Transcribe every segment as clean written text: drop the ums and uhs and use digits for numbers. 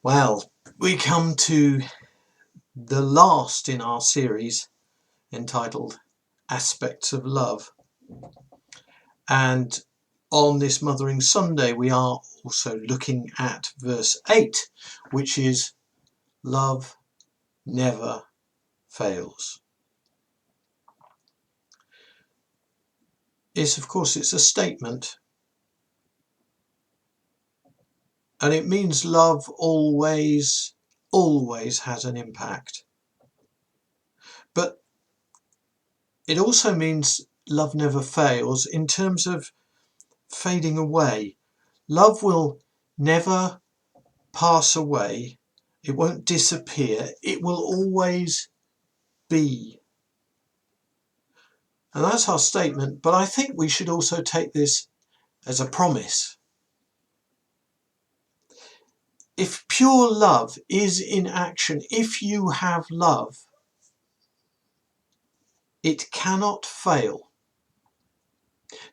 Well, we come to the last in our series entitled Aspects of Love. And on this Mothering Sunday, we are also looking at verse 8, which is love never fails. Of course, it's a statement, and it means love always has an impact. But it also means love never fails in terms of fading away. Love will never pass away. It won't disappear. It will always be. And that's our statement. But I think we should also take this as a promise. If pure love is in action, if you have love, it cannot fail.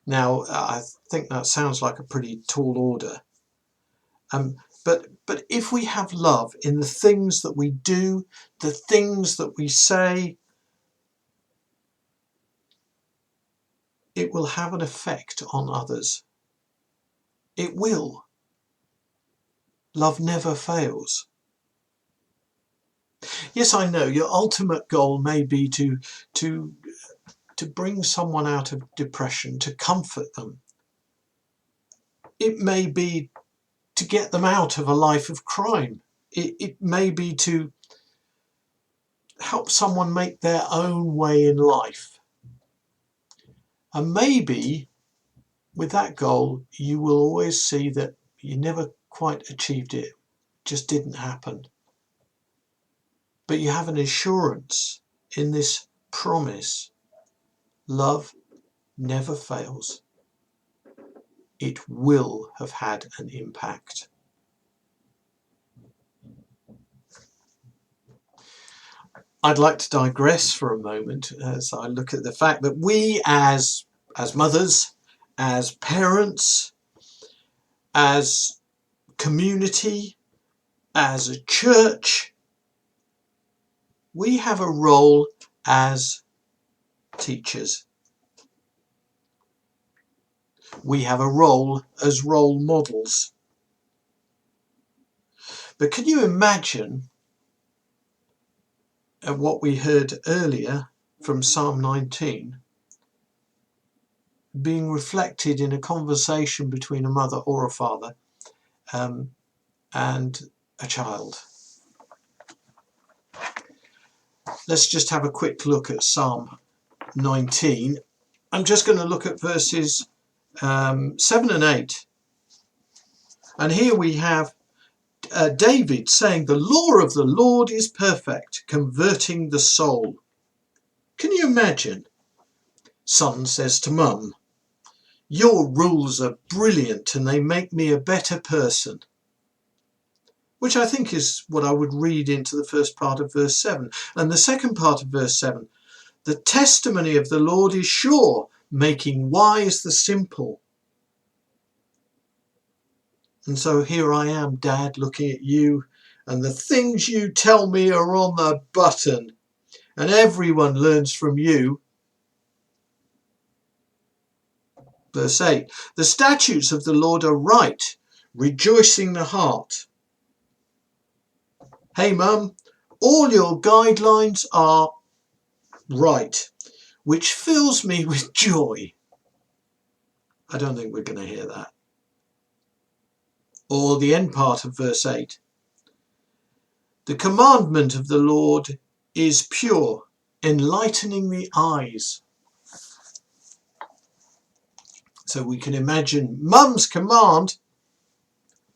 Now, I think that sounds like a pretty tall order. But if we have love in the things that we do, the things that we say, it will have an effect on others. It will. Love never fails. Yes, I know your ultimate goal may be to bring someone out of depression, to comfort them. It may be to get them out of a life of crime. It may be to help someone make their own way in life. And maybe with that goal, you will always see that you never quite achieved it. It just didn't happen. But you have an assurance in this promise. Love never fails. It will have had an impact. I'd like to digress for a moment as I look at the fact that we as mothers, as parents, as community, as a church, we have a role as teachers. We have a role as role models. But can you imagine what we heard earlier from Psalm 19 being reflected in a conversation between a mother or a father and a child? Let's just have a quick look at Psalm 19. I'm just going to look at verses 7 and 8. And here we have David saying, "The law of the Lord is perfect, converting the soul." Can you imagine? Son says to mum, "Your rules are brilliant and they make me a better person." Which I think is what I would read into the first part of verse 7. And the second part of verse 7, "The testimony of the Lord is sure, making wise the simple." And so here I am, Dad, looking at you, and the things you tell me are on the button, and everyone learns from you. Verse 8, "The statutes of the Lord are right, rejoicing the heart." Hey, Mum, all your guidelines are right, which fills me with joy. I don't think we're going to hear that. Or the end part of verse 8, "The commandment of the Lord is pure, enlightening the eyes." So we can imagine Mum's command,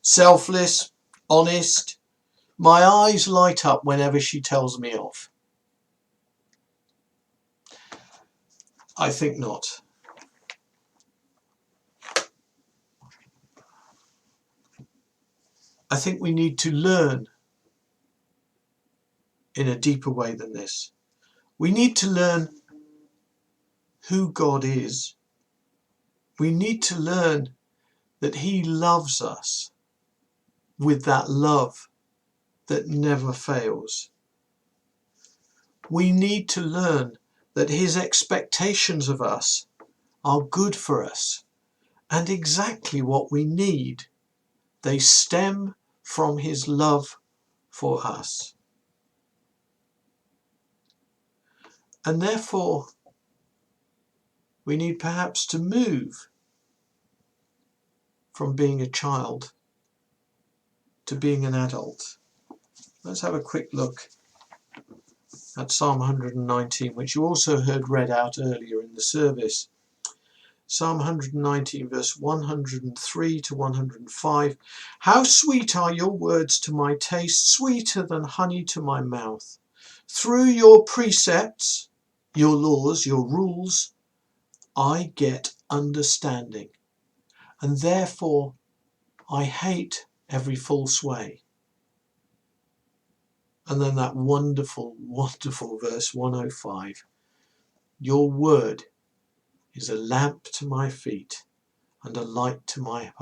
selfless, honest. My eyes light up whenever she tells me off. I think not. I think we need to learn in a deeper way than this. We need to learn who God is. We need to learn that He loves us with that love that never fails. We need to learn that his expectations of us are good for us and exactly what we need. They stem from his love for us. And therefore, we need perhaps to move from being a child to being an adult. Let's have a quick look at Psalm 119, which you also heard read out earlier in the service. Psalm 119, verse 103 to 105. How sweet are your words to my taste, sweeter than honey to my mouth. Through your precepts, your laws, your rules, I get understanding, and therefore I hate every false way. And then that wonderful, wonderful verse 105. Your word is a lamp to my feet and a light to my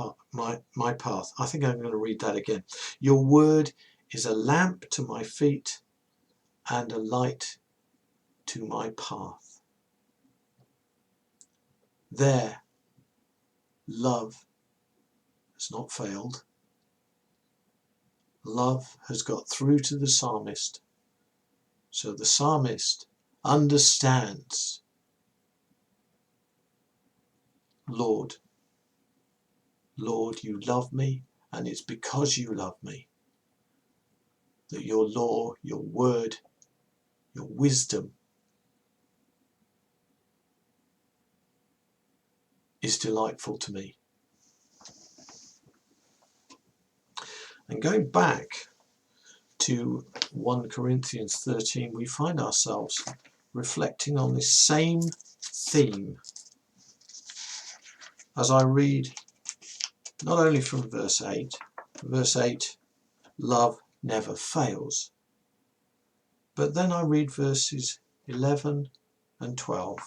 path. I think I'm going to read that again. Your word is a lamp to my feet and a light to my path. There, love has not failed. Love has got through to the psalmist. So the psalmist understands, Lord, Lord, you love me, and it's because you love me that your law, your word, your wisdom is delightful to me. And going back to 1 Corinthians 13, we find ourselves reflecting on this same theme as I read not only from verse 8, love never fails, but then I read verses 11 and 12.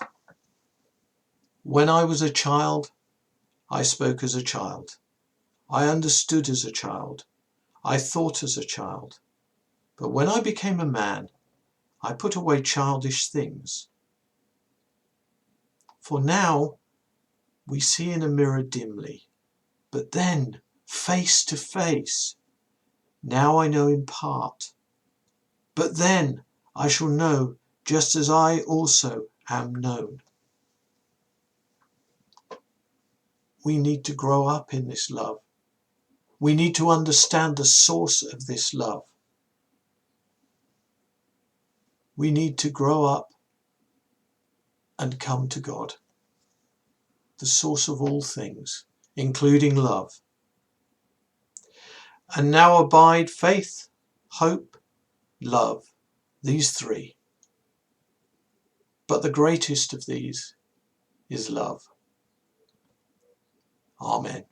When I was a child, I spoke as a child. I understood as a child. I thought as a child. But when I became a man, I put away childish things. For now we see in a mirror dimly, but then face to face. Now I know in part, but then I shall know just as I also am known. We need to grow up in this love. We need to understand the source of this love. We need to grow up and come to God, the source of all things, including love. And now abide faith, hope, love, these three. But the greatest of these is love. Amen.